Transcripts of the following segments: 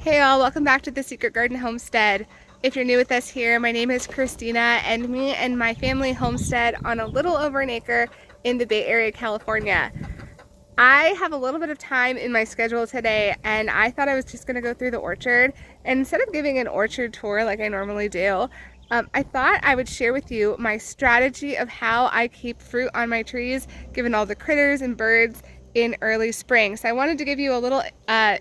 Hey all, welcome back to the Secret Garden Homestead. If you're new with us here, my name is Christina, and me and my family homestead on a little over an acre in the Bay Area, California. I have a little bit of time in my schedule today, and I thought I was just going to go through the orchard. And instead of giving an orchard tour like I normally do, I thought I would share with you my strategy of how I keep fruit on my trees, given all the critters and birds in early spring. So I wanted to give you a little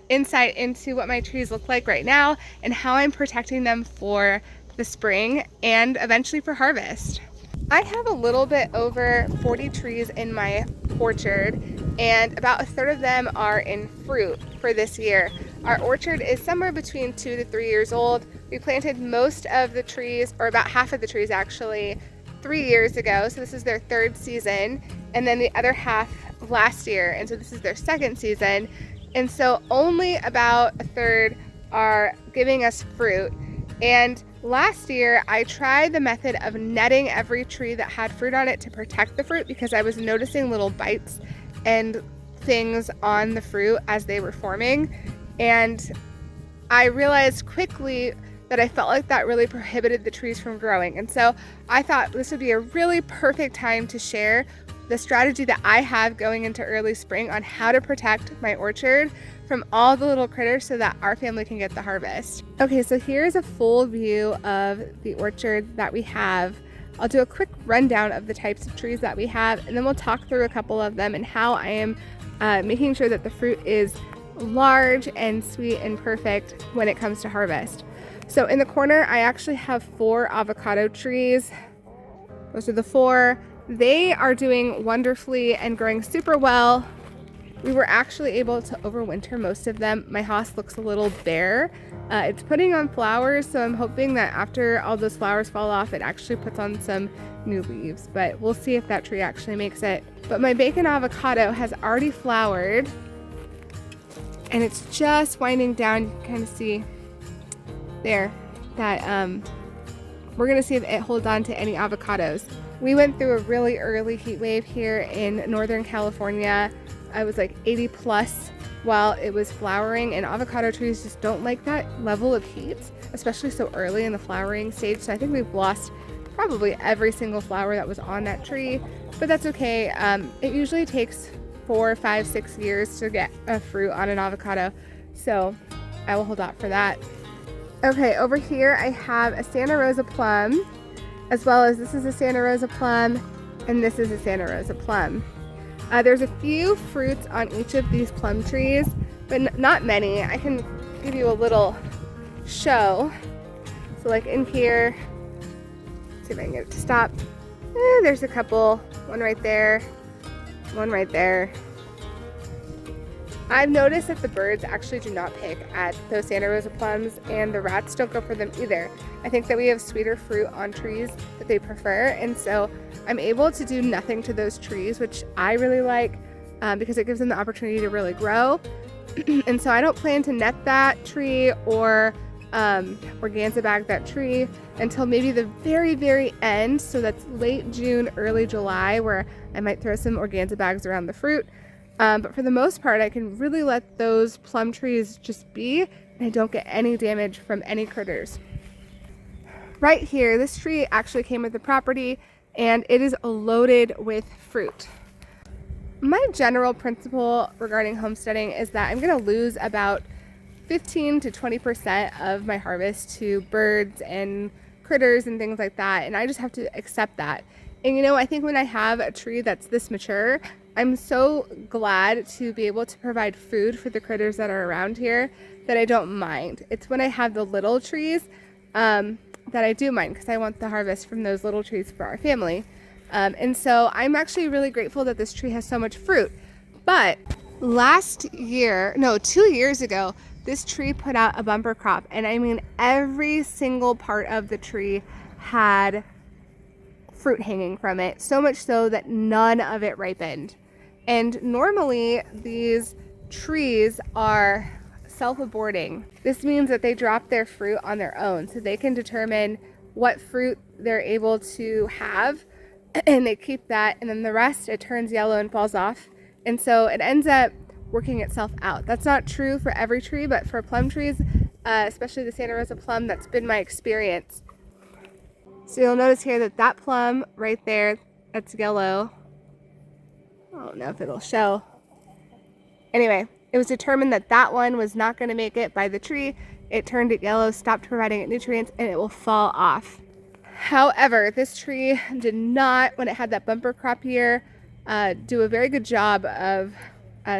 insight into what my trees look like right now and how I'm protecting them for the spring and eventually for harvest. I have a little bit over 40 trees in my orchard, and about a third of them are in fruit for this year. Our orchard is somewhere between 2 to 3 years old. We planted most of the trees, or about half of the trees actually, 3 years ago, so this is their third season, and then the other half last year, and so this is their second season, and so only about a third are giving us fruit. And last year I tried the method of netting every tree that had fruit on it to protect the fruit, because I was noticing little bites and things on the fruit as they were forming, and I realized quickly that I felt like that really prohibited the trees from growing. And so I thought this would be a really perfect time to share the strategy that I have going into early spring on how to protect my orchard from all the little critters so that our family can get the harvest. Okay, so here's a full view of the orchard that we have. I'll do a quick rundown of the types of trees that we have, and then we'll talk through a couple of them and how I am making sure that the fruit is large and sweet and perfect when it comes to harvest. So in the corner, I actually have 4 avocado trees. Those are the 4. They are doing wonderfully and growing super well. We were actually able to overwinter most of them. My house looks a little bare. It's putting on flowers, so I'm hoping that after all those flowers fall off, it actually puts on some new leaves, but we'll see if that tree actually makes it. But my bacon avocado has already flowered, and it's just winding down. You can kind of see there that we're gonna see if it holds on to any avocados. We went through a really early heat wave here in Northern California. I was like 80 plus while it was flowering, and avocado trees just don't like that level of heat, especially so early in the flowering stage. So I think we've lost probably every single flower that was on that tree, but that's okay. It usually takes 4, 5, 6 years to get a fruit on an avocado, so I will hold out for that. Okay, over here I have a Santa Rosa plum, as well as this is a Santa Rosa plum, and this is a Santa Rosa plum. There's a few fruits on each of these plum trees, but not many. I can give you a little show. So like in here, see if I can get it to stop. There's a couple, one right there, one right there. I've noticed that the birds actually do not pick at those Santa Rosa plums, and the rats don't go for them either. I think that we have sweeter fruit on trees that they prefer, and so I'm able to do nothing to those trees, which I really like because it gives them the opportunity to really grow. And so I don't plan to net that tree or organza bag that tree until maybe the very, very end. So that's late June, early July, where I might throw some organza bags around the fruit. But for the most part, I can really let those plum trees just be, and I don't get any damage from any critters. Right here, this tree actually came with the property, and it is loaded with fruit. My general principle regarding homesteading is that I'm going to lose about 15 to 20% of my harvest to birds and critters and things like that, and I just have to accept that. And you know, I think when I have a tree that's this mature, I'm so glad to be able to provide food for the critters that are around here that I don't mind. It's when I have the little trees that I do mind, because I want the harvest from those little trees for our family. And so I'm actually really grateful that this tree has so much fruit. But 2 years ago, this tree put out a bumper crop, and I mean every single part of the tree had fruit hanging from it, so much so that none of it ripened. And normally these trees are self-aborting. This means that they drop their fruit on their own, so they can determine what fruit they're able to have, and they keep that, and then the rest, it turns yellow and falls off. And so it ends up working itself out. That's not true for every tree, but for plum trees, especially the Santa Rosa plum. That's been my experience. So you'll notice here that that plum right there, that's yellow. I don't know if it'll show. Anyway, it was determined that that one was not going to make it by the tree. It turned it yellow, stopped providing it nutrients, and it will fall off. However, this tree did not, when it had that bumper crop year, do a very good job of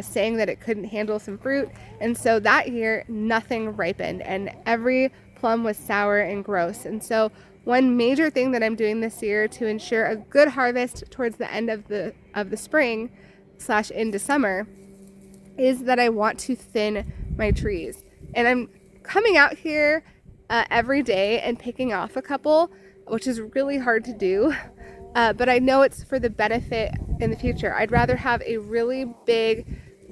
saying that it couldn't handle some fruit. And so that year, nothing ripened, and every plum was sour and gross. And so one major thing that I'm doing this year to ensure a good harvest towards the end of the spring / into summer is that I want to thin my trees. And I'm coming out here every day and picking off a couple, which is really hard to do, but I know it's for the benefit in the future. I'd rather have a really big,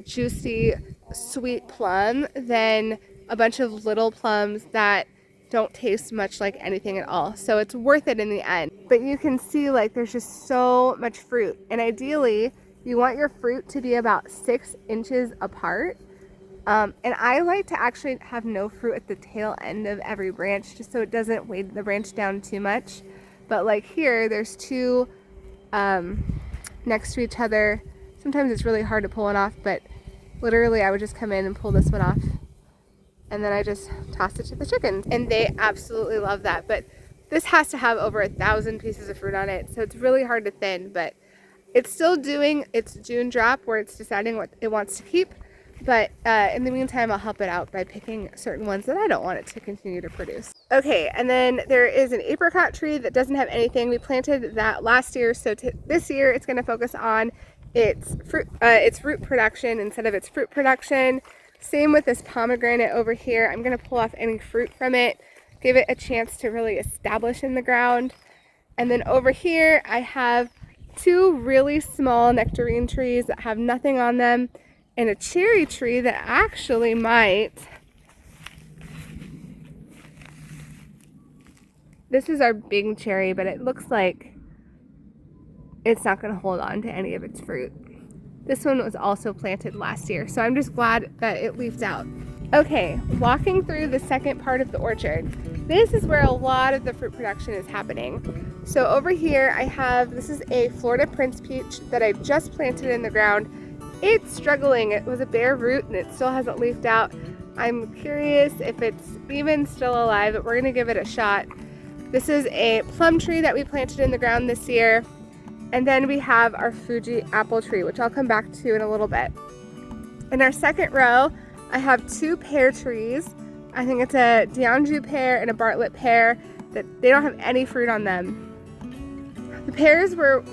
juicy, sweet plum than a bunch of little plums that don't taste much like anything at all. So it's worth it in the end. But you can see like there's just so much fruit, and ideally you want your fruit to be about 6 inches apart. And I like to actually have no fruit at the tail end of every branch, just so it doesn't weigh the branch down too much. But like here, there's 2 next to each other. Sometimes it's really hard to pull it off, but literally I would just come in and pull this one off, and then I just toss it to the chickens, and they absolutely love that. But this has to have over 1,000 pieces of fruit on it, so it's really hard to thin, but it's still doing its June drop where it's deciding what it wants to keep. But in the meantime, I'll help it out by picking certain ones that I don't want it to continue to produce. Okay, and then there is an apricot tree that doesn't have anything. We planted that last year, so this year it's going to focus on its root production instead of its fruit production. Same with this pomegranate over here. I'm going to pull off any fruit from it, give it a chance to really establish in the ground. And then over here I have 2 really small nectarine trees that have nothing on them, and a cherry tree that actually might. This is our big cherry, but it looks like it's not going to hold on to any of its fruit. This one was also planted last year, so I'm just glad that it leafed out. Okay, walking through the second part of the orchard. This is where a lot of the fruit production is happening. So over here I have, this is a Florida Prince Peach that I just planted in the ground. It's struggling. It was a bare root and it still hasn't leafed out. I'm curious if it's even still alive, but we're going to give it a shot. This is a plum tree that we planted in the ground this year. And then we have our Fuji apple tree, which I'll come back to in a little bit. In our second row, I have 2 pear trees. I think it's a D'Anjou pear and a Bartlett pear that they don't have any fruit on them. The pears were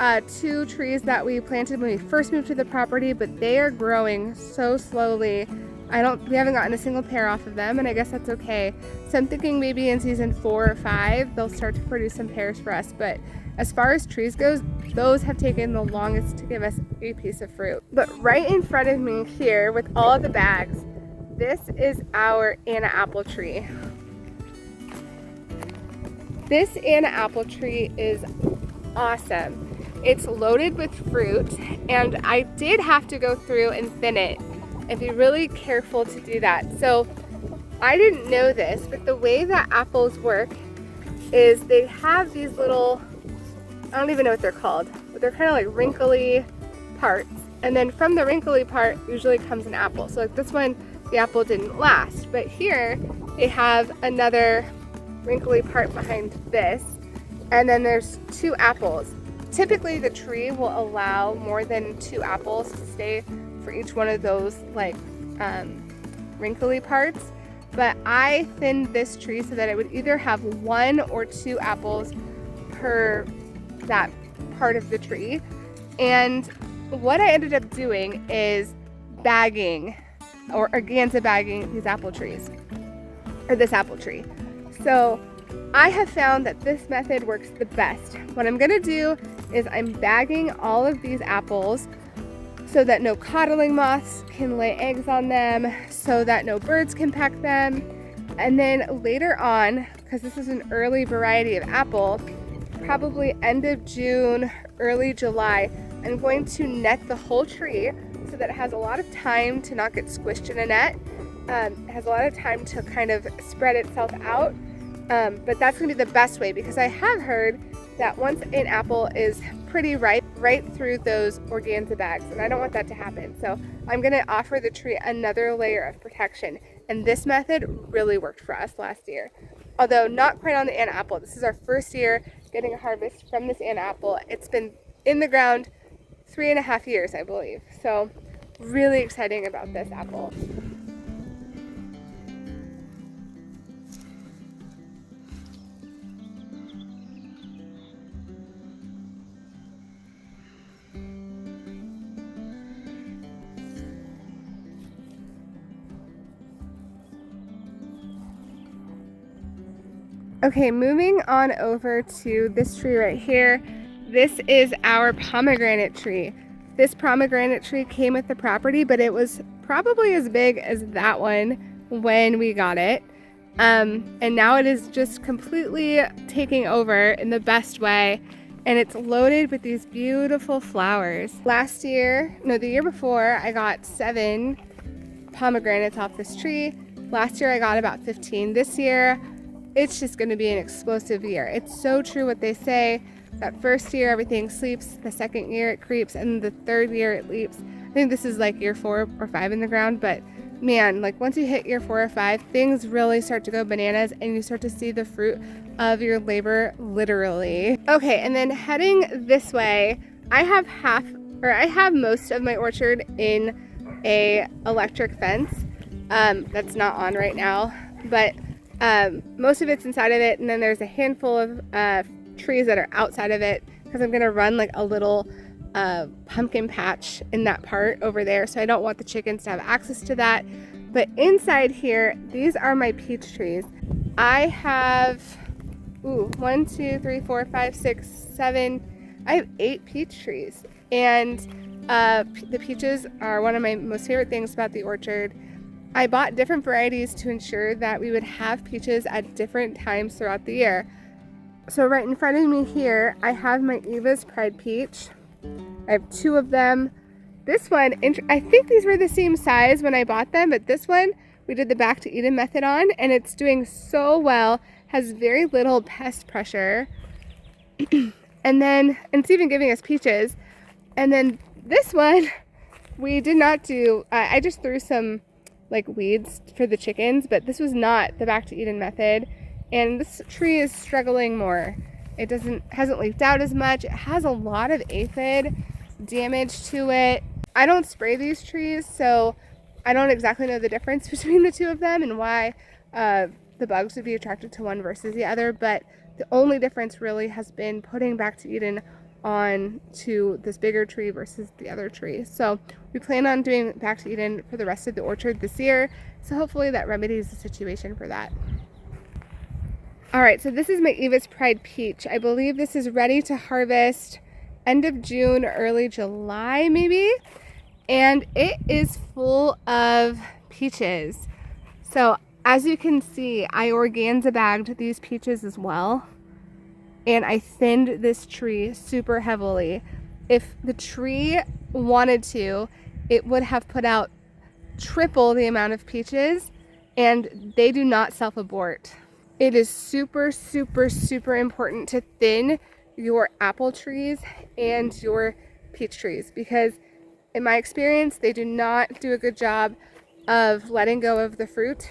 2 trees that we planted when we first moved to the property, but they are growing so slowly. We haven't gotten a single pear off of them, and I guess that's okay. So I'm thinking maybe in season 4 or 5, they'll start to produce some pears for us. But as far as trees goes, those have taken the longest to give us a piece of fruit. But right in front of me here with all of the bags, this is our Anna apple tree. This Anna apple tree is awesome. It's loaded with fruit, and I did have to go through and thin it and be really careful to do that. So I didn't know this, but the way that apples work is they have these little, I don't even know what they're called, but they're kind of like wrinkly parts, and then from the wrinkly part usually comes an apple. So like this one, the apple didn't last, but here they have another wrinkly part behind this, and then there's 2 apples. Typically the tree will allow more than 2 apples to stay for each one of those like wrinkly parts, but I thinned this tree so that it would either have 1 or 2 apples per that part of the tree. And what I ended up doing is bagging or organza bagging these apple trees, or this apple tree. So I have found that this method works the best. What I'm gonna do is I'm bagging all of these apples so that no codling moths can lay eggs on them, so that no birds can peck them. And then later on, because this is an early variety of apple, probably end of June, early July, I'm going to net the whole tree so that it has a lot of time to not get squished in a net. It has a lot of time to kind of spread itself out, but that's going to be the best way, because I have heard that once an apple is pretty ripe, right through those organza bags, and I don't want that to happen. So I'm going to offer the tree another layer of protection, and this method really worked for us last year. Although not quite on the Anna apple. This is our first year getting a harvest from this Anna apple. It's been in the ground 3.5 years, I believe. So really exciting about this apple. Okay, moving on over to this tree right here. This is our pomegranate tree. This pomegranate tree came with the property, but it was probably as big as that one when we got it. And now it is just completely taking over in the best way. And it's loaded with these beautiful flowers. The year before, I got 7 pomegranates off this tree. Last year I got about 15. This year, it's just going to be an explosive year. It's so true what they say. That first year everything sleeps, the second year it creeps, and the third year it leaps. I think this is like year 4 or 5 in the ground, but man, like once you hit year 4 or 5, things really start to go bananas and you start to see the fruit of your labor, literally. Okay, and then heading this way, I have most of my orchard in a electric fence that's not on right now, but most of it's inside of it, and then there's a handful of trees that are outside of it, because I'm going to run like a little pumpkin patch in that part over there, so I don't want the chickens to have access to that. But inside here, these are my peach trees. I have 1, 2, 3, 4, 5, 6, 7, I have 8 peach trees, and the peaches are one of my most favorite things about the orchard. I bought different varieties to ensure that we would have peaches at different times throughout the year. So right in front of me here, I have my Eva's Pride Peach. I have 2 of them. This one, I think these were the same size when I bought them, but this one we did the Back to Eden method on, and it's doing so well, has very little pest pressure. And it's even giving us peaches. And then this one, we did not do, I just threw some like weeds for the chickens, but this was not the Back to Eden method, and this tree is struggling more. It hasn't leaked out as much. It has a lot of aphid damage to it. I don't spray these trees, so I don't exactly know the difference between the 2 of them and why the bugs would be attracted to one versus the other, but the only difference really has been putting Back to Eden on to this bigger tree versus the other tree. So we plan on doing Back to Eden for the rest of the orchard this year, so hopefully that remedies the situation for that. Alright, so this is my Eva's Pride Peach. I believe this is ready to harvest end of June, early July maybe, and it is full of peaches. So as you can see, I organza bagged these peaches as well, and I thinned this tree super heavily. If the tree wanted to, it would have put out triple the amount of peaches, and they do not self-abort. It is super, super, super important to thin your apple trees and your peach trees, because in my experience, they do not do a good job of letting go of the fruit,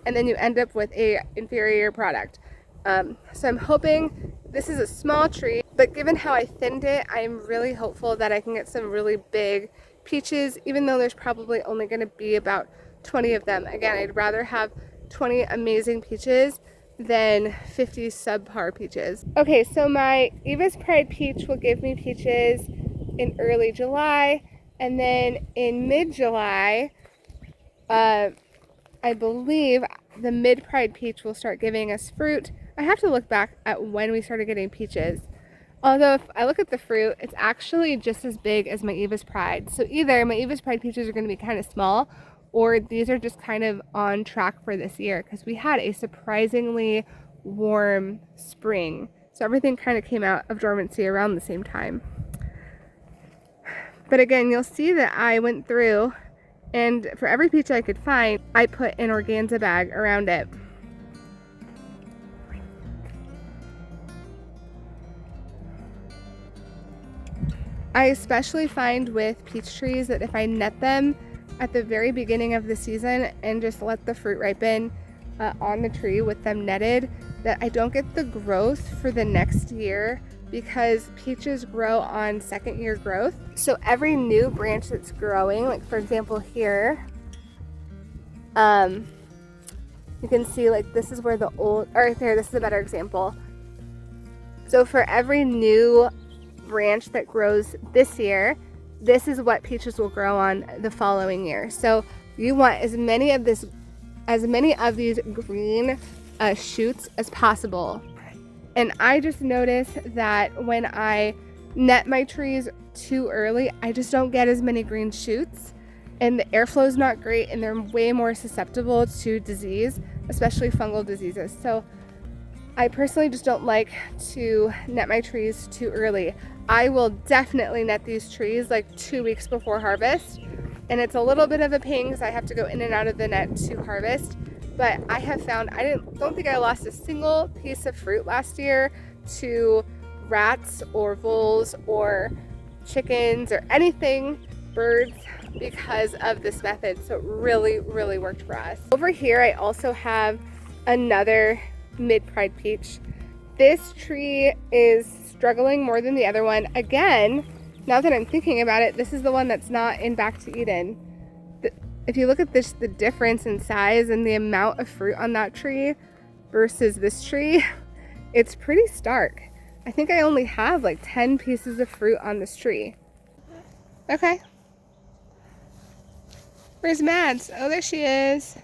and then you end up with a inferior product. So I'm hoping, this is a small tree, but given how I thinned it, I'm really hopeful that I can get some really big peaches, even though there's probably only going to be about 20 of them. Again, I'd rather have 20 amazing peaches than 50 subpar peaches. Okay, so my Eva's Pride Peach will give me peaches in early July, and then in mid-July, I believe the mid-Pride Peach will start giving us fruit. I have to look back at when we started getting peaches. Although if I look at the fruit, it's actually just as big as my Eva's Pride. So either my Eva's Pride peaches are going to be kind of small, or these are just kind of on track for this year, because we had a surprisingly warm spring. So everything kind of came out of dormancy around the same time. But again, you'll see that I went through And for every peach I could find, I put an organza bag around it. I especially find with peach trees that if I net them at the very beginning of the season and just let the fruit ripen on the tree with them netted, that I don't get the growth for the next year, because peaches grow on second year growth. So every new branch that's growing, like for example here, you can see like this is where the old, or there, this is a better example. So for every new branch that grows this year, this is what peaches will grow on the following year. So you want as many of these green shoots as possible. And I just noticed that when I net my trees too early, I just don't get as many green shoots, and the airflow is not great, and they're way more susceptible to disease, especially fungal diseases. So I personally just don't like to net my trees too early. I will definitely net these trees like 2 weeks before harvest, and it's a little bit of a pain because I have to go in and out of the net to harvest. But I have found I don't think I lost a single piece of fruit last year to rats or voles or chickens or anything, birds, because of this method. So it really, really worked for us. Over here I also have another mid-pride peach. This tree is struggling more than the other one. Again, now that I'm thinking about it, this is the one that's not in Back to Eden. If you look at this, the difference in size and the amount of fruit on that tree versus this tree, it's pretty stark. I think I only have like 10 pieces of fruit on this tree. Okay. Where's Mads? Oh, there she is.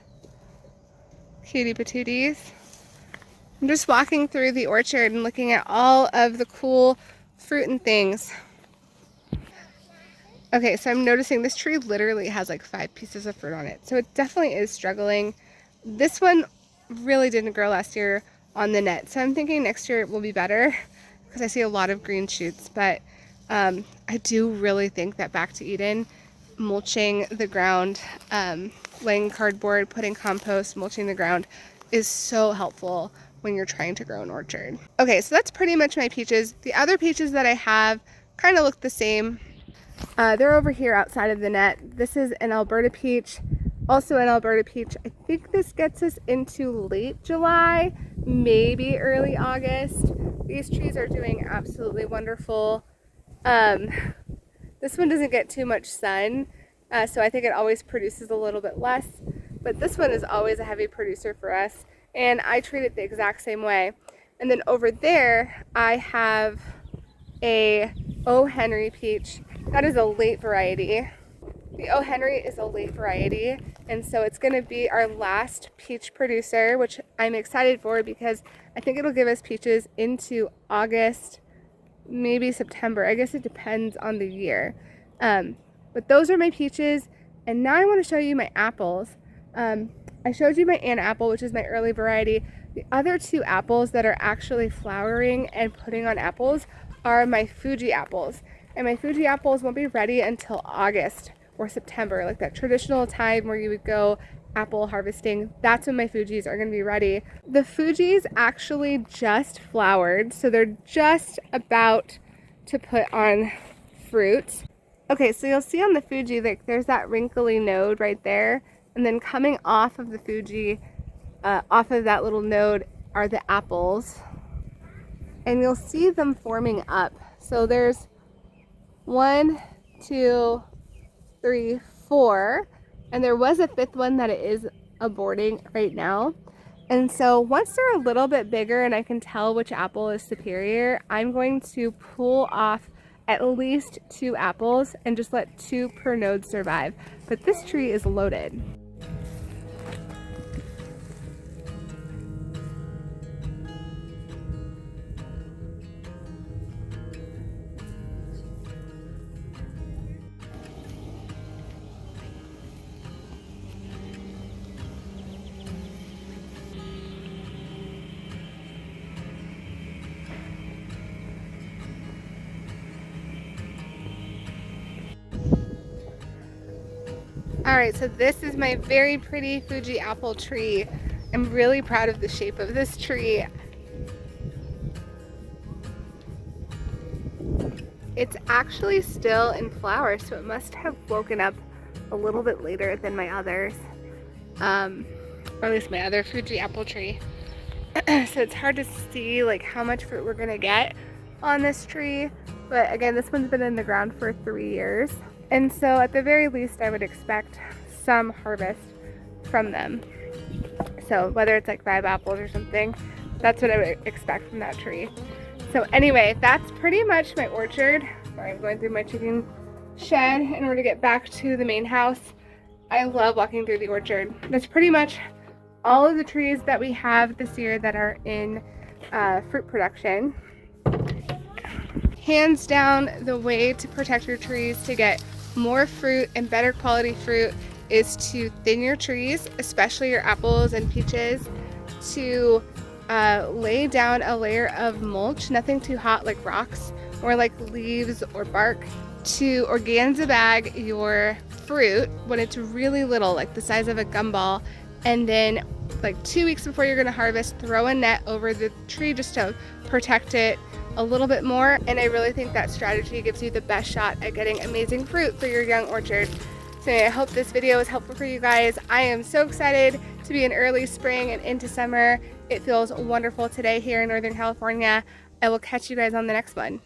Cutie patooties. I'm just walking through the orchard and looking at all of the cool fruit and things. Okay, so I'm noticing this tree literally has like 5 pieces of fruit on it. So it definitely is struggling. This one really didn't grow last year on the net. So I'm thinking next year it will be better because I see a lot of green shoots. But I do really think that Back to Eden, mulching the ground, laying cardboard, putting compost, mulching the ground is so helpful when you're trying to grow an orchard. Okay, so that's pretty much my peaches. The other peaches that I have kind of look the same. They're over here outside of the net. This is an Alberta peach, also an Alberta peach. I think this gets us into late July, maybe early August. These trees are doing absolutely wonderful. This one doesn't get too much sun, so I think it always produces a little bit less, but this one is always a heavy producer for us, and I treat it the exact same way. And then over there, I have a O. Henry peach. That is a late variety. The O. Henry is a late variety, and so it's going to be our last peach producer, which I'm excited for because I think it'll give us peaches into August, maybe September. I guess it depends on the year. But those are my peaches, and now I want to show you my apples. I showed you my Anna apple, which is my early variety. The other 2 apples that are actually flowering and putting on apples are my Fuji apples. And my Fuji apples won't be ready until August or September, like that traditional time where you would go apple harvesting. That's when my Fujis are going to be ready. The Fujis actually just flowered, so they're just about to put on fruit. Okay, so you'll see on the Fuji, like there's that wrinkly node right there, and then coming off of the Fuji, off of that little node are the apples, and you'll see them forming up. So there's 1, 2, 3, 4, and there was a 5th one that it is aborting right now. And so once they're a little bit bigger and I can tell which apple is superior, I'm going to pull off at least 2 apples and just let 2 per node survive. But this tree is loaded. Alright, so this is my very pretty Fuji apple tree. I'm really proud of the shape of this tree. It's actually still in flower, so it must have woken up a little bit later than my others. Or at least my other Fuji apple tree. So it's hard to see like how much fruit we're gonna get on this tree. But again, this one's been in the ground for 3 years. And so at the very least, I would expect some harvest from them. So whether it's like 5 apples or something, that's what I would expect from that tree. So anyway, that's pretty much my orchard. Sorry, I'm going through my chicken shed in order to get back to the main house. I love walking through the orchard. That's pretty much all of the trees that we have this year that are in fruit production. Hands down, the way to protect your trees to get more fruit and better quality fruit is to thin your trees, especially your apples and peaches, to lay down a layer of mulch, nothing too hot like rocks or like leaves or bark, to organza bag your fruit when it's really little, like the size of a gumball, and then like 2 weeks before you're gonna harvest, throw a net over the tree just to protect it a little bit more. And I really think that strategy gives you the best shot at getting amazing fruit for your young orchard. So I hope this video is helpful for you guys. I am so excited to be in early spring and into summer. It feels wonderful today here in Northern California. I will catch you guys on the next one.